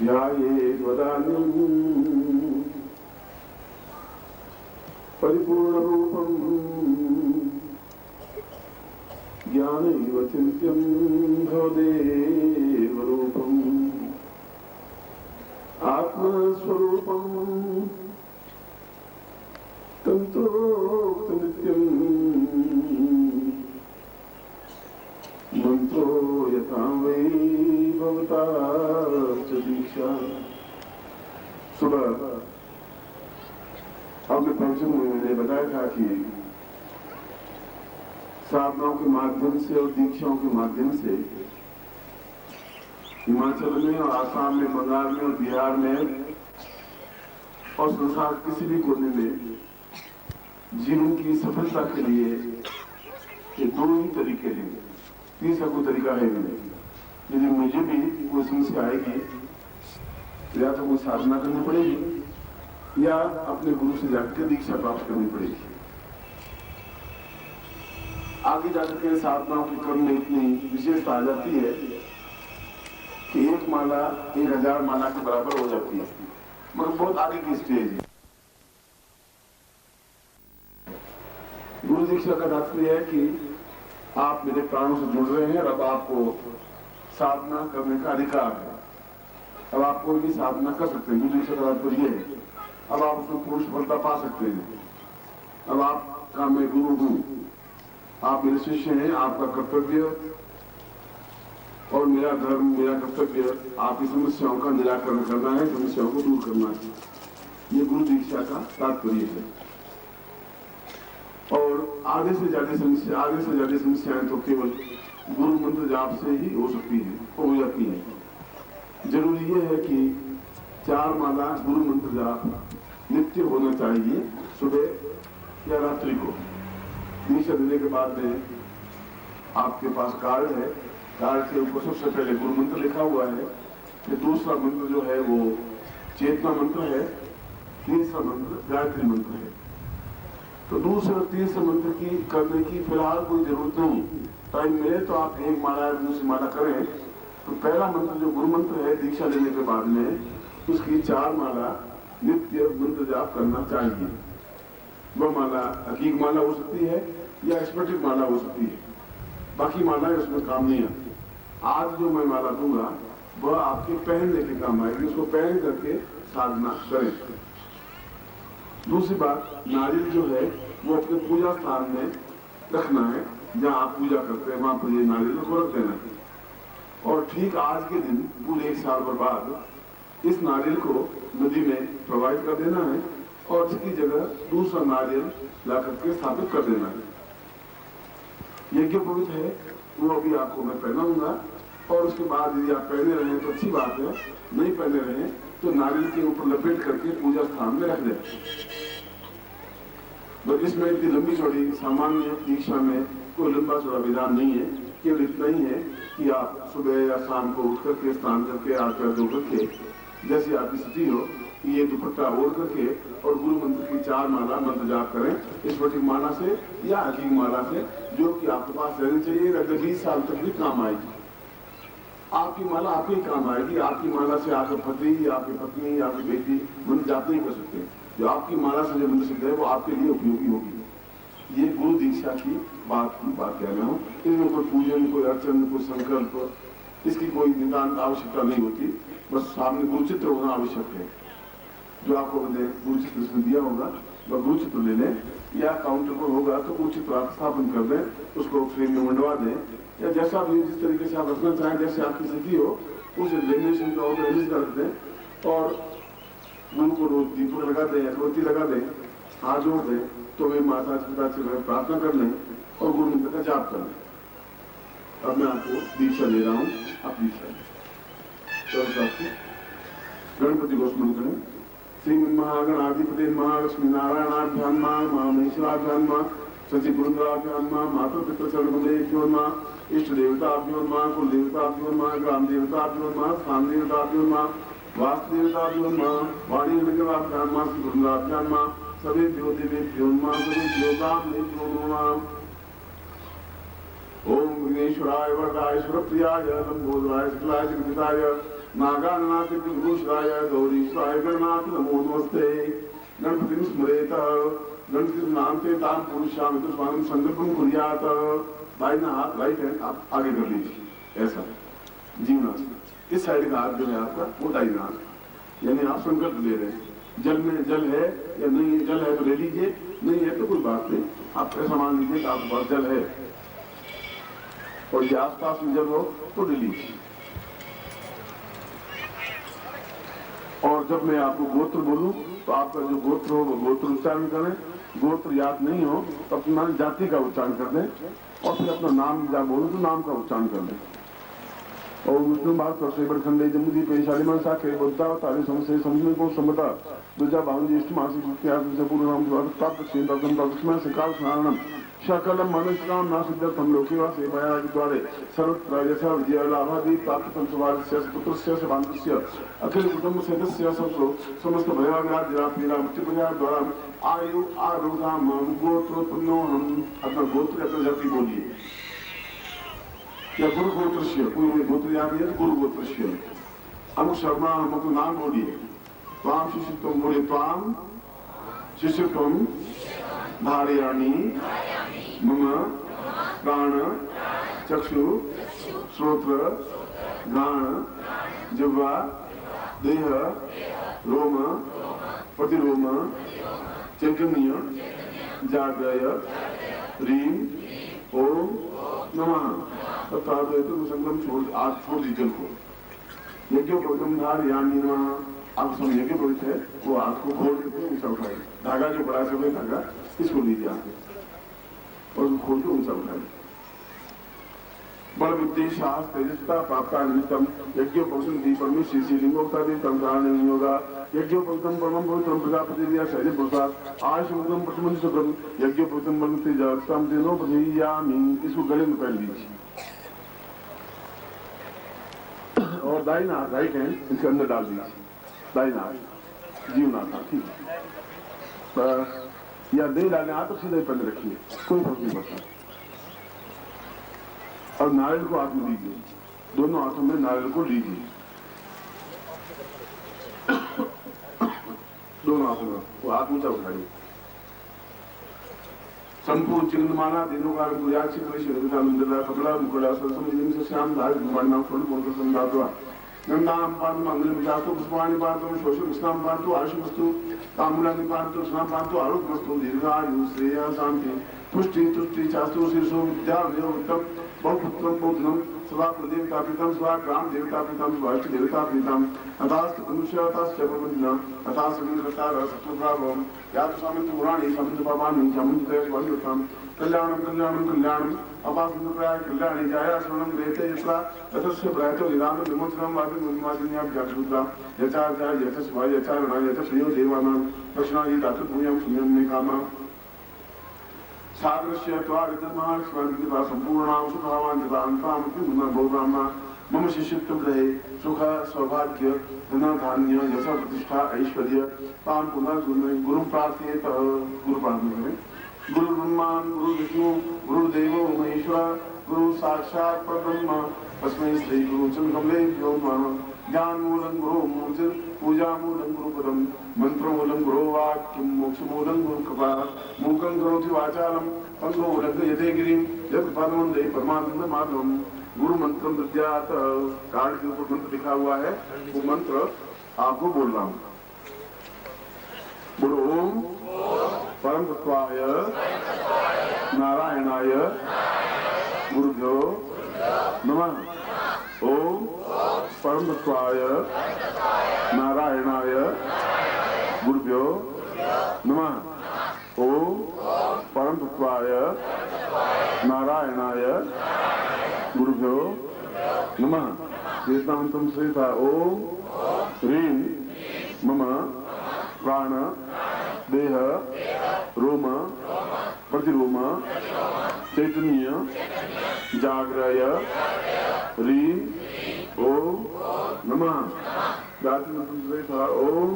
ध्यायेद्वदान्यं परिपूर्णरूपं ज्ञानैव चिन्त्यं भवदेवरूपम् आत्मस्वरूपं तन्त्रोक्तनित्यं मंत्रो यथा वै भवता च दीक्षा। सुबह अपने प्रवचन में मैंने बताया था कि साधनाओं के माध्यम से और दीक्षाओं के माध्यम से हिमाचल में और आसाम में, बंगाल में और बिहार में और संसार किसी भी कोने में जीवन की सफलता के लिए ये दो ही तरीके हैं, तीसरा कोई तरीका है नहीं। यदि मुझे भी कोई समस्या आएगी या तो कोई साधना करनी पड़ेगी या अपने गुरु से जाकर दीक्षा प्राप्त करनी पड़ेगी। आगे जाकर के साधनाओं के क्रम में इतनी विशेषता आ जाती है कि एक माला 1000 माला के बराबर हो जाती है, मगर बहुत आगे की स्टेज है। गुरु दीक्षा का तात्पर्य है कि आप मेरे प्राणों से जुड़ रहे हैं और अब आपको साधना करने का अधिकार है। अब आप कोई भी साधना कर सकते हैं। गुरु दीक्षा का तात्पर्य है अब आप उसमें पूर्ण सफलता पा सकते हैं। अब आपका मैं गुरु हूं, आप मेरे शिष्य हैं। आपका कर्तव्य और मेरा धर्म, मेरा कर्तव्य आपकी समस्याओं का निराकरण करना है, समस्याओं को दूर करना है। ये गुरु दीक्षा का तात्पर्य है। और आधे से ज्यादा समस्याएं तो केवल गुरु मंत्र जाप से ही हो सकती है, हो जाती है। जरूरी यह है कि 4 माला गुरु मंत्र जाप नित्य होना चाहिए, सुबह या रात्रि को। दीक्षा देने के बाद में आपके पास कार्ड है, कार्ड के ऊपर सबसे पहले गुरु मंत्र लिखा हुआ है। फिर दूसरा मंत्र जो है वो चेतना मंत्र है, तीसरा मंत्र गायत्री मंत्र है। तो दूसरे और तीसरे मंत्र की करने की फिलहाल कोई जरूरत नहीं। टाइम मिले तो आप एक माला या दूसरी माला करें। तो पहला मंत्र जो गुरु मंत्र है, दीक्षा लेने के बाद में उसकी 4 माला नित्य मंत्र जाप करना चाहिए। वह माला हकीक माला हो सकती है या स्फटिक माला हो सकती है, बाकी मालाएं उसमें काम नहीं आती। आज जो मैं माला दूंगा वह आपके पहनने के काम आएगी, उसको पहन करके साधना करें। दूसरी बात, नारियल जो है वो अपने पूजा स्थान में रखना है, जहाँ आप पूजा करते हैं वहां पर ये नारियल को रख देना है। और ठीक आज के दिन पूरे 1 साल बाद इस नारियल को नदी में प्रवाहित कर देना है और इसकी जगह दूसरा नारियल ला करके स्थापित कर देना है। यज्ञ पवित्र है, वो अभी आपको मैं पहनाऊंगा। और उसके बाद यदि आप पहने रहे तो अच्छी बात है, नहीं पहने रहे तो नारियल के ऊपर लपेट करके पूजा स्थान में रख दें। बस इसमें इतनी लंबी चौड़ी सामान्य दीक्षा में कोई लंबा चौड़ा विधान नहीं है। केवल इतना ही है कि आप सुबह या शाम को उठ करके स्नान करके हाथ पैर धो करके जैसी आपकी स्थिति हो ये दुपट्टा ओढ़ करके और गुरु मंत्र की 4 माला मंत्र जाप करें, स्फटिक माला से या हकीक माला से, जो कि आपके पास रहनी चाहिए। अगर 20 साल तक भी काम आएगी। आपकी माला आपके ही काम आएगी। आपकी माला से आपका पति, आपकी पत्नी, आपकी बेटी मंत्र जाप नहीं कर सकते। जो आपकी माला से जो मंत्र सिद्ध है वो आपके लिए उपयोगी होगी। ये गुरु दीक्षा की बात कह रहा हूँ। इनमें कोई पूजन, कोई अर्चन, कोई संकल्प, इसकी कोई नितांत आवश्यकता नहीं होती। बस सामने गुरुचित्र होना आवश्यक है। जो आपको मैंने गुरुचित्र इसमें दिया होगा वह गुरुचित्र ले लें, या काउंटर पर होगा तो गुरुचित्र आप स्थापन कर दें, उसको फ्रेम में मंडवा दें, या जैसा भी जिस तरीके से आप रखना चाहें, जैसे आपकी स्थिति हो उस लेमिनेशन का ऑर्डर रख दें और गुरु को रोज दीपक लगा दें, अगरबत्ती लगा दें, हाथ जोड़ दें, तो वे माता पिता से प्रार्थना कर लें और गुरु मंत्र का जाप कर लें। अब मैं आपको दीक्षा दे रहा हूँ, आप दीक्षा गणपति को स्मरण करें। श्रीमन महागणाधिपति महालक्ष्मी नारायणाभ्याम महेश्वराभ्याम सचिव पुरंदराभ्याम माता पिता चरणभ्यो इष्ट देवताभ्यो कुल देवताभ्यो ग्राम देवताभ्यो स्थान देवताभ्यो वास्तुदेवताभ्यो वाणी नगराभ्याम श्री पुरंदराभ्याम सभेभ्यो देवेभ्यो सभेभ्यो कामेभ्यो नमः। ओम विघ्नेश्वराय वरदाय सुरप्रियाय लंबोदराय शुक्लाय जगदिताय नागानाथ विभूषणाय गौरीश्वराय गणनाथ नमो नमस्ते। गणपतिं स्मरेत, गणपति नाम से ताम पुरुषाम तो स्वामी संकल्पम कुर्यात। दाहिना हाथ राइट हैंड आप आगे कर लीजिए ऐसा जीवना। इस साइड का हाथ जो है आपका वो दाहिना हाथ, यानी आप संकल्प ले रहे हैं। जल में जल है या नहीं है, जल है तो ले लीजिए, नहीं है तो कोई बात नहीं, आप ऐसा मान लीजिए कि आपके पास जल है और ये आसपास में जल हो तो ले लीजिए। और जब मैं आपको गोत्र बोलूं तो आपका जो गोत्र हो वो गोत्र उच्चारण करें। गोत्र याद नहीं हो तो अपना जाति का उच्चारण कर दें और फिर अपना नाम जब बोलूं तो नाम का उच्चारण कर दें। और विष्णु भारत वर्षे खंडे जमुदी पेशाली मन साखे बुद्धा तारे समस्या समझने को समता दूजा भावन ज्येष्ठ मासिक पूर्व नाम प्राप्त से काल स्नानम शकलम मनुष्याम नासिद्धम लोकेवासे भयाद्वारे सर्वत्र यथा विजय लाभादि प्राप्त संसवारस्य पुत्रस्य सभान्तस्य अखिल कुटुंब सदस्य समस्त भयाद्वारा पीड़ा मृत्यु द्वारा आयु आरोग्यम गोत्रोत्पन्नोहम। अपना गोत्र अपना जाति बोलिए या गुरु गोत्रस्य, कोई गोत्र याद है तो गुरु गोत्रस्य। अनु शर्मा हम अपना नाम बोलिए। त्वाम शिष्यत्वम बोले, त्वाम शिष्यत्वम धारयामि मम प्राण चक्षु श्रोत्र घ्राण जिह्वा देह रोम प्रतिरोम चैतन्य जागृय ह्रीं ओम नमः। तथा संगम छोड़ दी जल को। यज्ञोपवीतम धारयामि नमः। आप सब यज्ञ पवित है वो हाथ को खोल के ऊंचा उठाए। धागा जो बड़ा सफेद धागा इसको लीजिए आप और उसको खोल के ऊंचा उठाए। बल विद्या साहस तेजस्ता प्राप्ता निमित्तम यज्ञोपवीतम दीपम श्री लिंगोक्ता देवतम कारण योगा यज्ञोपवीतम परमं पवित्रम प्रजापति दिया शैल प्रसाद आयुषमुदम प्रतिमंत्र सुखम यज्ञोपवीतम बल तेजस्ताम तेनो पधेयामि। इसको गले में पहन लीजिए और दाहिना हाथ राइट हैंड इसके अंदर डाल दीजिए। दाहिना हाथ जीवना था ठीक है या दे डालने हाथ तो सीधे पहले रखिए, कोई फर्क नहीं पड़ता। और नारियल को हाथ में लीजिए, दोनों हाथों में नारियल को लीजिए, दोनों हाथों में वो हाथ ऊंचा उठाइए। संपूर्ण चिन्ह माना दिनों का गुजाक्षी कपड़ा मुकुड़ा सरसम श्याम धारित नाम बोलकर संधातुआ गंगाम पांतु मंगलम जातु पुष्पाणि पांतु शोषम स्नाम पांतु आशुमस्तु ताम्बूलानि पांतु स्नाम पांतु आरोग्यमस्तु दीर्घायु श्रेय शांति पुष्टि तुष्टि चास्तु शीर्षो विद्या विद्योत्तम बहुपुत्रम बहुधनम सदा प्रदेवता प्रीतम सदा ग्राम देवता प्रीतम स्वाष्ट देवता प्रीतम अतास्त मनुष्यताश्च प्रबंधना अता समिन्द्रता सत्वभावम यातु सामंत पुराणी सामंत पापानि सामंत वल्लतम कल्याणम कल्याणम कल्याणम अपासुंदराय कल्याणी जाया शरणम ग्रहते यत्रा ततस्य प्रयतो निदान विमोचनम वादि मुनिमादिन्यां व्यासुद्रा यचार्चा यचस्वा यचारणा यचस्यो देवानां प्रश्नायि धातु भूयं सुम्यं मे कामा सागरस्य त्वारितमहान स्वामिकृपा संपूर्णां सुखावाञ्छतान्तामपि गुणभोगामा मम शिष्यत्व ग्रहे सुख सौभाग्य धन धान्य यश प्रतिष्ठा ऐश्वर्य ताम पुनः गुरु प्रार्थयेत। गुरु प्रार्थना करें। गुरु ब्रह्मा गुरु विष्णु गुरुदेवो महेश्वर गुरु साक्षात् परब्रह्म तस्मै श्री गुरु चन्द्रकमलेभ्यो नमः। ज्ञान मूलं गुरु मूर्ति पूजा मूलं गुरुपदम मंत्र मूलं गुरु वाक्यं मोक्ष मूलं गुरु कृपा मूकं करोति वाचालं पंगो लंघयते गिरिं यत्पादवंदे परमानंद माधवम। गुरु मंत्र विद्यात कार्ड के ऊपर मंत्र लिखा हुआ है, वो मंत्र आपको बोल रहा हूँ। बोलो ओम परम तत्वाय नारायणाय गुरुभ्यो नमः। ओम परम तत्वाय नारायणाय गुरुभ्यो नमः। ओम परम तत्वाय नारायणाय गुरुभ्यो नमः। वेदांतम श्रेता ओम ह्रीं मम प्राण देह रोम प्रतिरोम चैतन्य जागृय ह्रीं ओम नमः। गायत्री मंत्र श्रेता ओम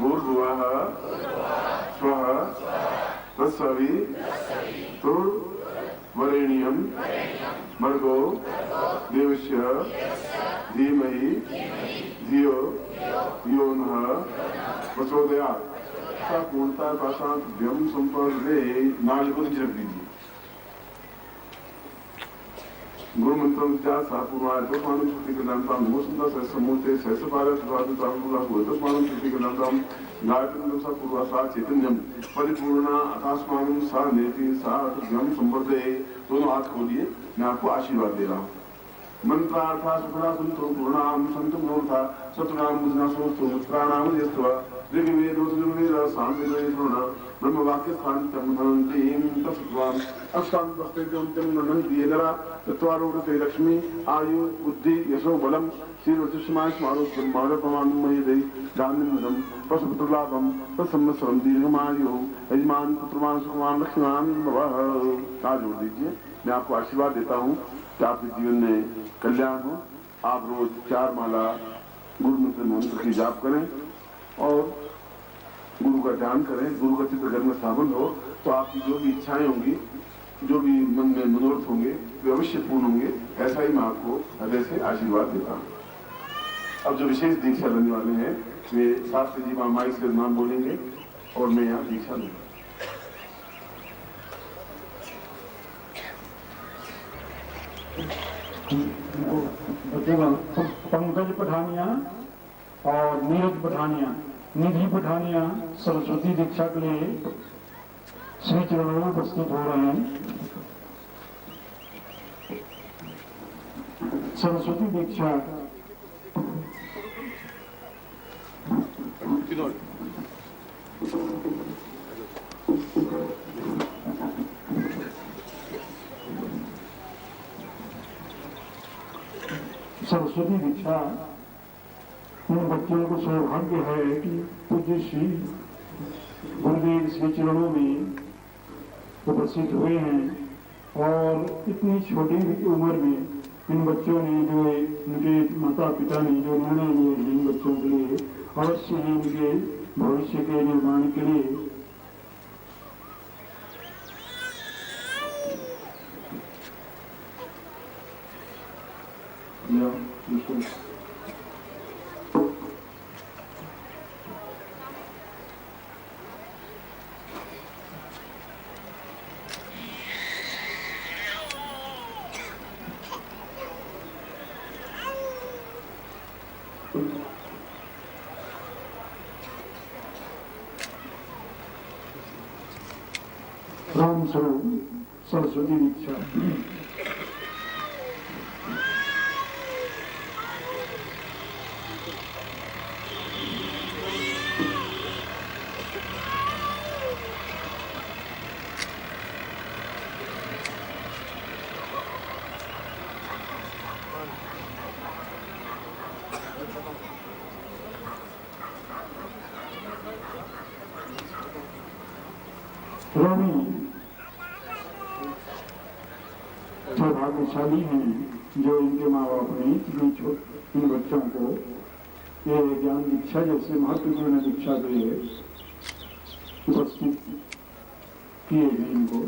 भूर्भुवः स्वः तत्सवितुर्वरेण्यं वरेण्यम भर्गो देवस्य धीमहि धियो यो नः प्रचोदयात्। ऐसा पूर्णता का साथ व्यम संपर्दे नाल को नीचे रख दीजिए। गुरु मंत्र विचार सापुरवाय तो मानव शक्ति के नाम का मोसंदा से समूचे से सपारत स्वाद तामुला को तो मानव शक्ति के नाम का गायत्री मंत्र सा पूर्वा सा चैतन्यम परिपूर्णा आकाशमानम सा नेति सा व्यम संपर्दे। दोनों हाथ खोलिए, मैं आपको आशीर्वाद दे रहा हूँ। मंत्रार्था सुखना संतो पूर्णाम संतो मूर्धा सतनाम बुझना सोस्तु प्राणाम यस्वा ऋग्वेद यजुर्वेद सामवेद ब्रह्म वाक्य स्थान तमहंतीम तत्वाम अष्टांगस्तेजोंतम ननंती नरा तत्वारोगते लक्ष्मी आयु बुद्धि यशो बलम श्री वशिष्ठमाय स्मारोग्यम माधवमानं मयदे दानंदम पशुपुत्रलाभम तत्संवत्सरम दीर्घमायु यजमान पुत्रमान सुखमान लक्ष्मीमान भवः। हाथ जोड़ दीजिए, मैं आपको आशीर्वाद देता हूँ कि आपके जीवन में कल्याण हो। आप रोज 4 माला गुरु मंत्र की जाप करें और गुरु का ध्यान करें। गुरु का चित्र घर में स्थापन हो तो आपकी जो भी इच्छाएं होंगी, जो भी मन में मनोरथ होंगे, वे अवश्य पूर्ण होंगे। ऐसा ही मैं आपको हृदय से आशीर्वाद देता हूँ। अब जो विशेष दीक्षा लेने वाले हैं वे शास्त्री जी माई से नाम बोलेंगे और मैं यहाँ दीक्षा लूंगा। पंकज पठानिया और नीरज पठानिया, निधि पठानिया सरस्वती दीक्षा के लिए श्री चरणों में उपस्थित हो रहे हैं। सरस्वती दीक्षा सरस्वती दीक्षा उन बच्चों को सौभाग्य है कि पूज्य श्री गुरुदेव श्री चरणों में उपस्थित हुए हैं और इतनी छोटी उम्र में इन बच्चों ने जो उनके माता पिता ने जो निर्णय लिए इन बच्चों के लिए अवश्य ही उनके भविष्य के निर्माण के लिए राम स्वरूप सरस्वती दीक्षा। रोमी सौभाग्यशाली हैं जो इनके माँ बाप ने इन बच्चों को ये ज्ञान दीक्षा जैसे महत्वपूर्ण दीक्षा के लिए उपस्थित किए हैं इनको।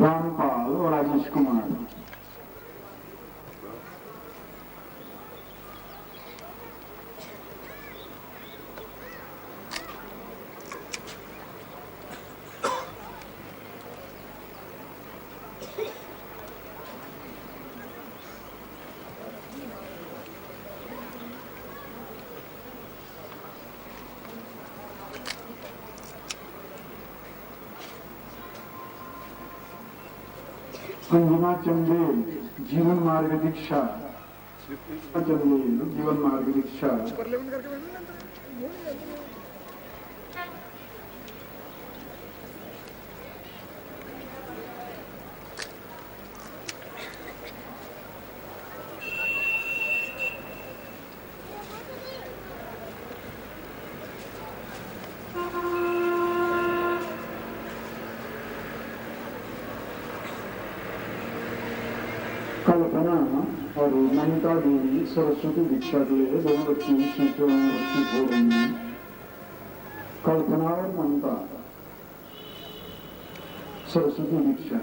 रामपाल और राजेश कुमार। अंजना चंदेल जीवन मार्ग दीक्षा। चंदेल जीवन मार्ग दीक्षा। कल्पना और ममता देवी सरस्वती दीक्षा के लिए दोनों बच्ची सीटों में उपस्थित हो रही हैं। कल्पना और ममता सरस्वती दीक्षा।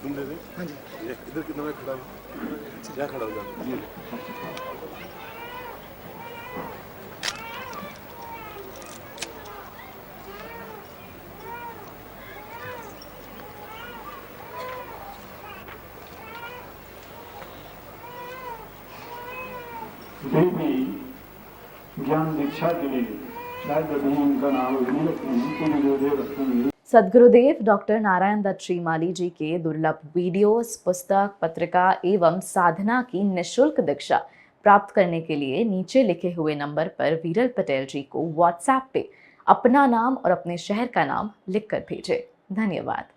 तुम दे दे। हाँ जी। इधर कितना मैं खड़ा हूँ? क्या खड़ा हो जाता? देवी ज्ञान दीक्षा के लिए शायद अभी उनका नाम नहीं रखते हैं, कोई गुरुदेव रखते हैं। सद्गुरुदेव डॉक्टर नारायण दत्त श्रीमाली जी के दुर्लभ वीडियोस, पुस्तक, पत्रिका एवं साधना की निःशुल्क दीक्षा प्राप्त करने के लिए नीचे लिखे हुए नंबर पर वीरल पटेल जी को व्हाट्सएप पे अपना नाम और अपने शहर का नाम लिखकर भेजें। धन्यवाद।